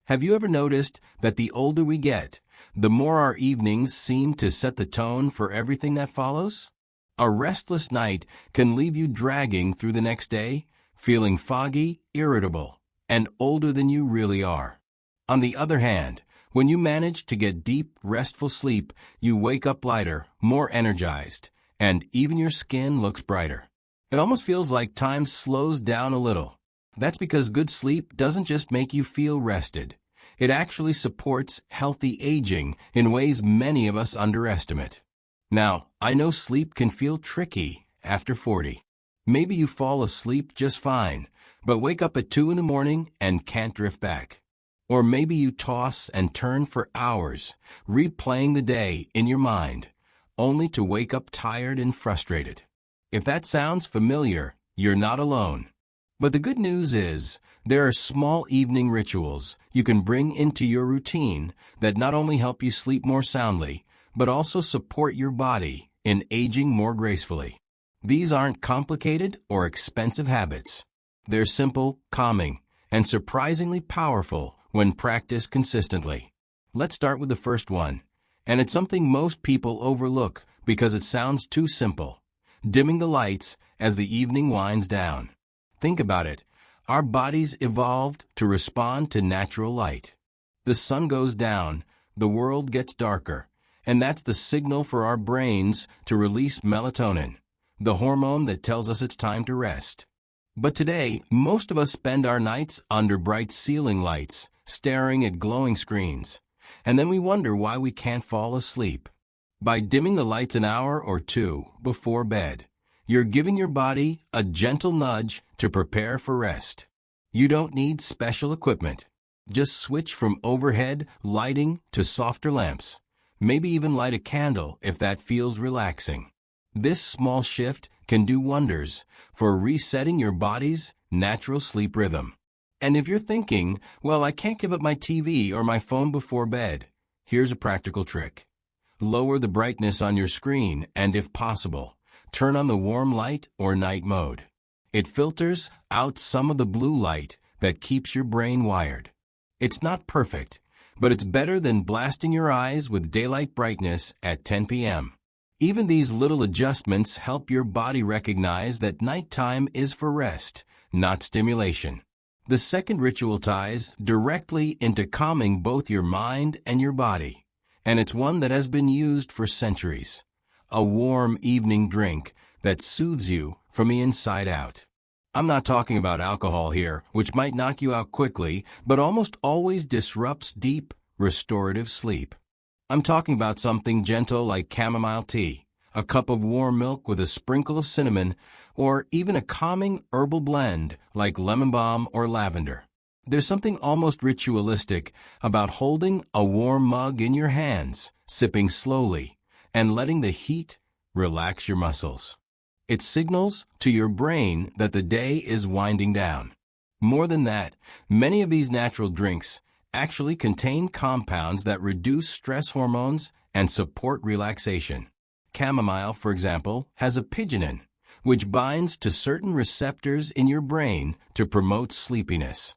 Have you ever noticed that the older we get, the more our evenings seem to set the tone for everything that follows? A restless night can leave you dragging through the next day, feeling foggy, irritable, and older than you really are. On the other hand, when you manage to get deep, restful sleep, you wake up lighter, more energized, and even your skin looks brighter. It almost feels like time slows down a little. That's because good sleep doesn't just make you feel rested. It actually supports healthy aging in ways many of us underestimate. Now, I know sleep can feel tricky after 40. Maybe you fall asleep just fine, but wake up at 2 in the morning and can't drift back. Or maybe you toss and turn for hours, replaying the day in your mind, only to wake up tired and frustrated. If that sounds familiar, you're not alone. But the good news is, there are small evening rituals you can bring into your routine that not only help you sleep more soundly, but also support your body in aging more gracefully. These aren't complicated or expensive habits. They're simple, calming, and surprisingly powerful when practiced consistently. Let's start with the first one, and it's something most people overlook because it sounds too simple: dimming the lights as the evening winds down. Think about it. Our bodies evolved to respond to natural light. The sun goes down, the world gets darker, and that's the signal for our brains to release melatonin, the hormone that tells us it's time to rest. But today, most of us spend our nights under bright ceiling lights, staring at glowing screens, and then we wonder why we can't fall asleep. By dimming the lights an hour or two before bed, you're giving your body a gentle nudge to prepare for rest. You don't need special equipment. Just switch from overhead lighting to softer lamps. Maybe even light a candle if that feels relaxing. This small shift can do wonders for resetting your body's natural sleep rhythm. And if you're thinking, well, I can't give up my TV or my phone before bed, here's a practical trick. Lower the brightness on your screen and, if possible, turn on the warm light or night mode. It filters out some of the blue light that keeps your brain wired. It's not perfect, but it's better than blasting your eyes with daylight brightness at 10 p.m. Even these little adjustments help your body recognize that nighttime is for rest, not stimulation. The second ritual ties directly into calming both your mind and your body, and it's one that has been used for centuries: a warm evening drink that soothes you from the inside out. I'm not talking about alcohol here, which might knock you out quickly, but almost always disrupts deep, restorative sleep. I'm talking about something gentle like chamomile tea, a cup of warm milk with a sprinkle of cinnamon, or even a calming herbal blend like lemon balm or lavender. There's something almost ritualistic about holding a warm mug in your hands, sipping slowly, and letting the heat relax your muscles. It signals to your brain that the day is winding down. More than that, many of these natural drinks actually contain compounds that reduce stress hormones and support relaxation. Chamomile, for example, has a pigeonin, which binds to certain receptors in your brain to promote sleepiness.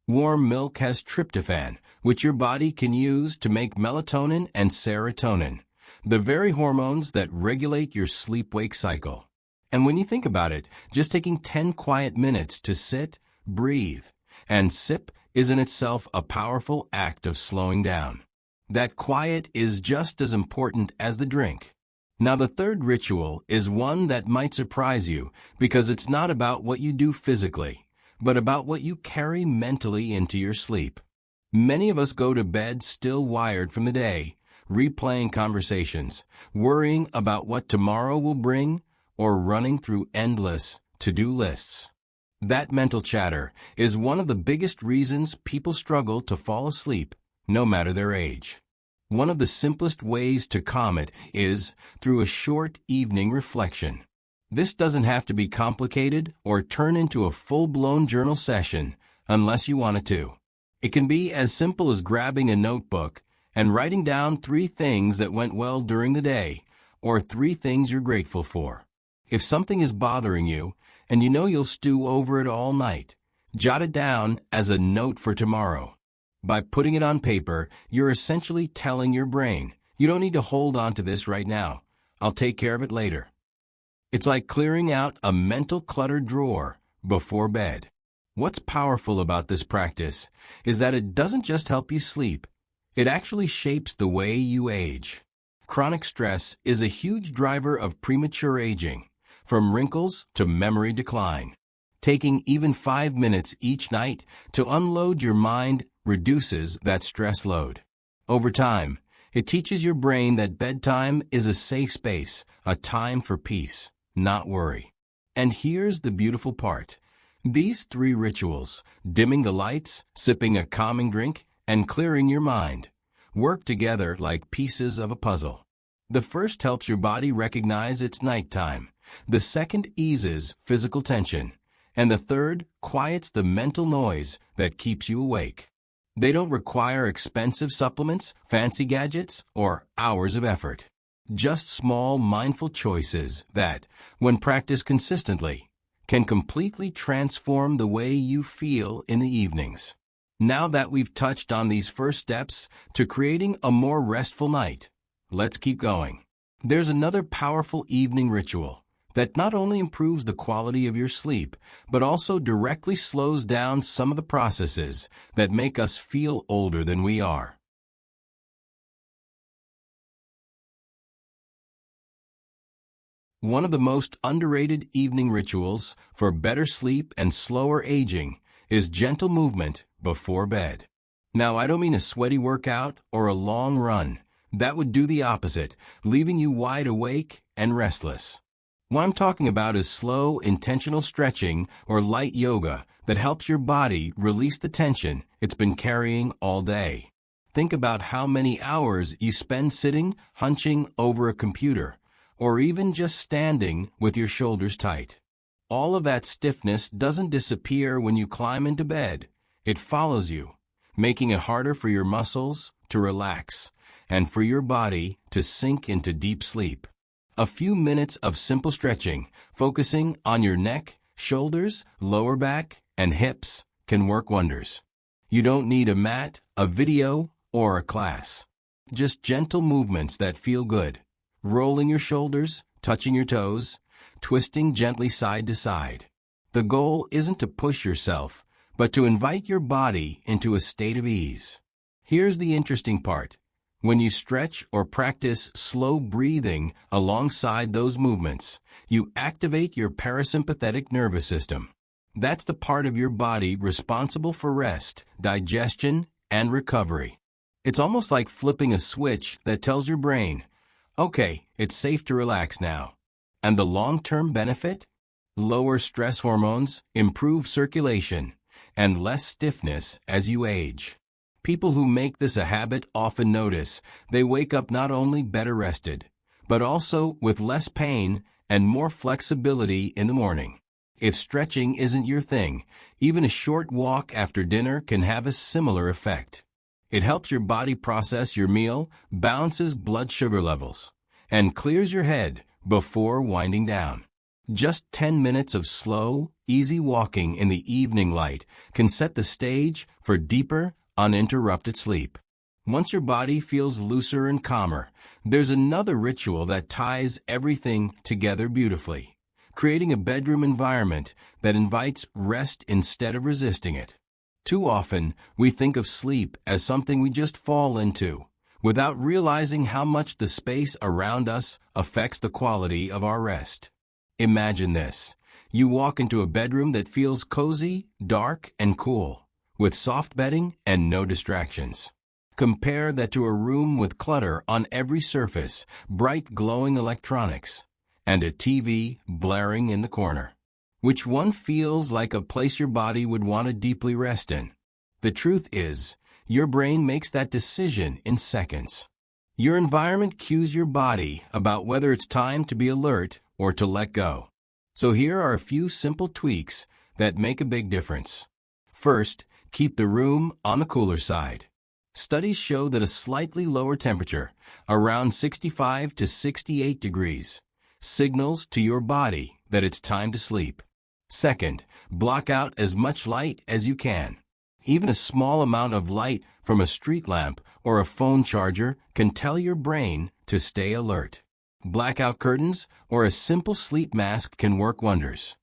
Warm milk has tryptophan, which your body can use to make melatonin and serotonin, the very hormones that regulate your sleep-wake cycle. And when you think about it, just taking 10 quiet minutes to sit, breathe, and sip is in itself a powerful act of slowing down. That quiet is just as important as the drink. Now, the third ritual is one that might surprise you because it's not about what you do physically, but about what you carry mentally into your sleep. Many of us go to bed still wired from the day, replaying conversations, worrying about what tomorrow will bring, or running through endless to-do lists. That mental chatter is one of the biggest reasons people struggle to fall asleep, no matter their age. One of the simplest ways to calm it is through a short evening reflection. This doesn't have to be complicated or turn into a full-blown journal session unless you want it to. It can be as simple as grabbing a notebook and writing down 3 things that went well during the day, or 3 things you're grateful for. If something is bothering you, and you know you'll stew over it all night, jot it down as a note for tomorrow. By putting it on paper, you're essentially telling your brain, you don't need to hold on to this right now. I'll take care of it later. It's like clearing out a mental cluttered drawer before bed. What's powerful about this practice is that it doesn't just help you sleep. It actually shapes the way you age. Chronic stress is a huge driver of premature aging, from wrinkles to memory decline. Taking even 5 minutes each night to unload your mind reduces that stress load. Over time, it teaches your brain that bedtime is a safe space, a time for peace, not worry. And here's the beautiful part. These 3 rituals, dimming the lights, sipping a calming drink, and clearing your mind, work together like pieces of a puzzle. The first helps your body recognize it's nighttime. The second eases physical tension. And the third quiets the mental noise that keeps you awake. They don't require expensive supplements, fancy gadgets, or hours of effort. Just small, mindful choices that, when practiced consistently, can completely transform the way you feel in the evenings. Now that we've touched on these first steps to creating a more restful night, let's keep going. There's another powerful evening ritual that not only improves the quality of your sleep, but also directly slows down some of the processes that make us feel older than we are. One of the most underrated evening rituals for better sleep and slower aging is gentle movement before bed. Now, I don't mean a sweaty workout or a long run. That would do the opposite, leaving you wide awake and restless. What I'm talking about is slow, intentional stretching or light yoga that helps your body release the tension it's been carrying all day. Think about how many hours you spend sitting, hunching over a computer, or even just standing with your shoulders tight. All of that stiffness doesn't disappear when you climb into bed. It follows you, making it harder for your muscles to relax and for your body to sink into deep sleep. A few minutes of simple stretching, focusing on your neck, shoulders, lower back, and hips, can work wonders. You don't need a mat, a video, or a class. Just gentle movements that feel good. Rolling your shoulders, touching your toes, twisting gently side to side. The goal isn't to push yourself, but to invite your body into a state of ease. Here's the interesting part. When you stretch or practice slow breathing alongside those movements, you activate your parasympathetic nervous system. That's the part of your body responsible for rest, digestion, and recovery. It's almost like flipping a switch that tells your brain, okay, it's safe to relax now. And the long-term benefit? Lower stress hormones, improved circulation, and less stiffness as you age. People who make this a habit often notice they wake up not only better rested, but also with less pain and more flexibility in the morning. If stretching isn't your thing, even a short walk after dinner can have a similar effect. It helps your body process your meal, balances blood sugar levels, and clears your head before winding down. Just 10 minutes of slow, easy walking in the evening light can set the stage for deeper, uninterrupted sleep. Once your body feels looser and calmer, there's another ritual that ties everything together beautifully, creating a bedroom environment that invites rest instead of resisting it. Too often, we think of sleep as something we just fall into, without realizing how much the space around us affects the quality of our rest. Imagine this. You walk into a bedroom that feels cozy, dark, and cool, with soft bedding and no distractions. Compare that to a room with clutter on every surface, bright glowing electronics, and a TV blaring in the corner. Which one feels like a place your body would want to deeply rest in? The truth is, your brain makes that decision in seconds. Your environment cues your body about whether it's time to be alert or to let go. So here are a few simple tweaks that make a big difference. First, keep the room on the cooler side. Studies show that a slightly lower temperature, around 65 to 68 degrees, signals to your body that it's time to sleep. Second, block out as much light as you can. Even a small amount of light from a street lamp or a phone charger can tell your brain to stay alert. Blackout curtains or a simple sleep mask can work wonders.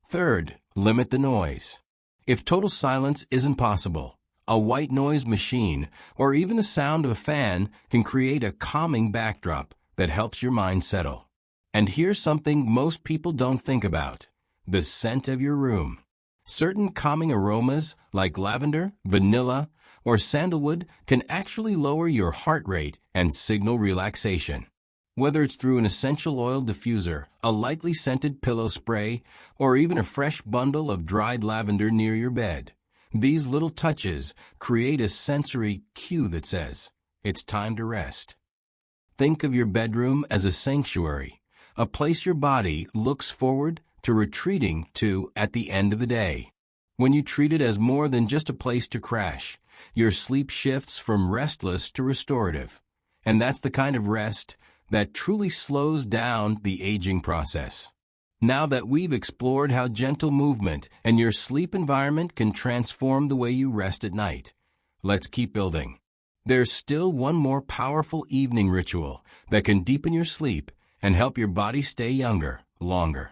Third, limit the noise. If total silence isn't possible, a white noise machine or even the sound of a fan can create a calming backdrop that helps your mind settle. And here's something most people don't think about: the scent of your room. Certain calming aromas like lavender, vanilla, or sandalwood can actually lower your heart rate and signal relaxation. Whether it's through an essential oil diffuser, a lightly scented pillow spray, or even a fresh bundle of dried lavender near your bed, these little touches create a sensory cue that says, it's time to rest. Think of your bedroom as a sanctuary, a place your body looks forward to retreating to at the end of the day. When you treat it as more than just a place to crash, your sleep shifts from restless to restorative. And that's the kind of rest that truly slows down the aging process. Now that we've explored how gentle movement and your sleep environment can transform the way you rest at night, let's keep building. There's still one more powerful evening ritual that can deepen your sleep and help your body stay younger, longer.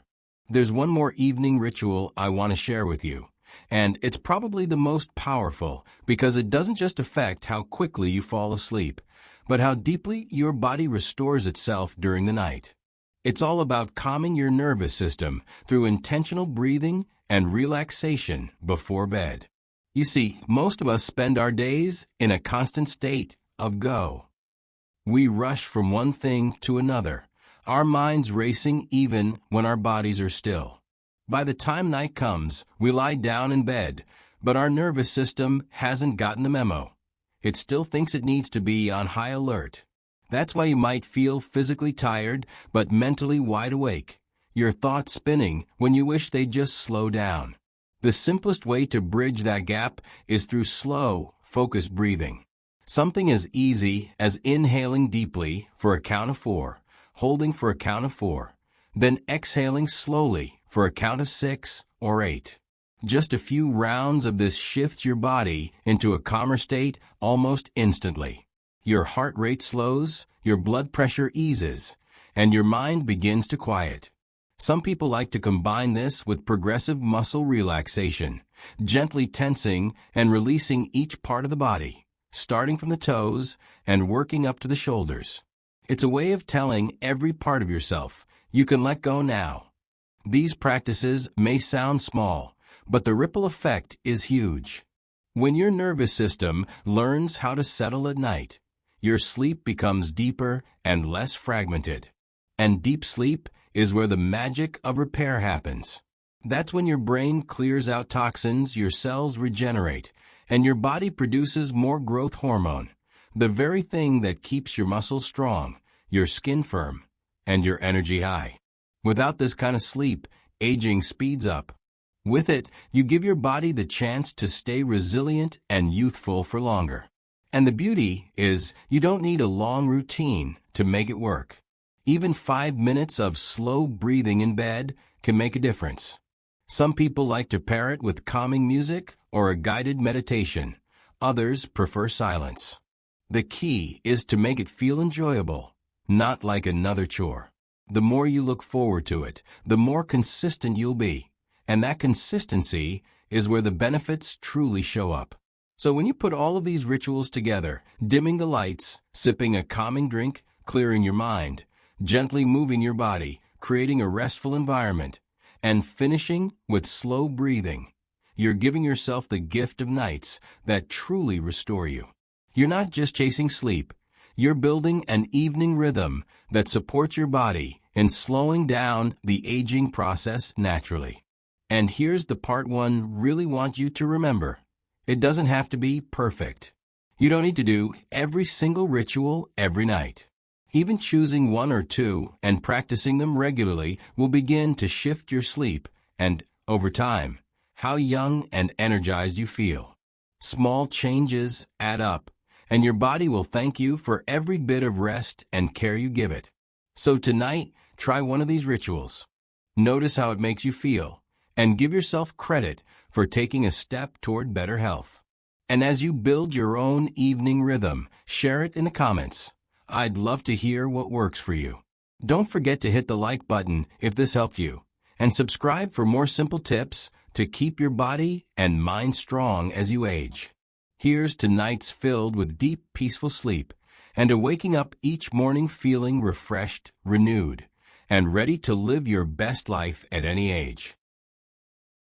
There's one more evening ritual I want to share with you, and it's probably the most powerful because it doesn't just affect how quickly you fall asleep, but how deeply your body restores itself during the night. It's all about calming your nervous system through intentional breathing and relaxation before bed. You see, most of us spend our days in a constant state of go. We rush from one thing to another, our minds racing even when our bodies are still. By the time night comes, we lie down in bed, but our nervous system hasn't gotten the memo. It still thinks it needs to be on high alert. That's why you might feel physically tired, but mentally wide awake, your thoughts spinning when you wish they'd just slow down. The simplest way to bridge that gap is through slow, focused breathing. Something as easy as inhaling deeply for a count of 4, holding for a count of 4, then exhaling slowly for a count of 6 or 8. Just a few rounds of this shifts your body into a calmer state almost instantly. Your heart rate slows, your blood pressure eases, and your mind begins to quiet. Some people like to combine this with progressive muscle relaxation, gently tensing and releasing each part of the body, starting from the toes and working up to the shoulders. It's a way of telling every part of yourself, you can let go now. These practices may sound small, but the ripple effect is huge. When your nervous system learns how to settle at night, your sleep becomes deeper and less fragmented. And deep sleep is where the magic of repair happens. That's when your brain clears out toxins, your cells regenerate, and your body produces more growth hormone, the very thing that keeps your muscles strong, your skin firm, and your energy high. Without this kind of sleep, aging speeds up. With it, you give your body the chance to stay resilient and youthful for longer. And the beauty is, you don't need a long routine to make it work. Even 5 minutes of slow breathing in bed can make a difference. Some people like to pair it with calming music or a guided meditation. Others prefer silence. The key is to make it feel enjoyable, not like another chore. The more you look forward to it, the more consistent you'll be. And that consistency is where the benefits truly show up. So when you put all of these rituals together, dimming the lights, sipping a calming drink, clearing your mind, gently moving your body, creating a restful environment, and finishing with slow breathing, you're giving yourself the gift of nights that truly restore you. You're not just chasing sleep, you're building an evening rhythm that supports your body in slowing down the aging process naturally. And here's the part one really want you to remember. It doesn't have to be perfect. You don't need to do every single ritual every night. Even choosing one or two and practicing them regularly will begin to shift your sleep and, over time, how young and energized you feel. Small changes add up, and your body will thank you for every bit of rest and care you give it. So tonight, try one of these rituals. Notice how it makes you feel, and give yourself credit for taking a step toward better health. And as you build your own evening rhythm, share it in the comments. I'd love to hear what works for you. Don't forget to hit the like button if this helped you, and subscribe for more simple tips to keep your body and mind strong as you age. Here's to nights filled with deep, peaceful sleep, and to waking up each morning feeling refreshed, renewed, and ready to live your best life at any age.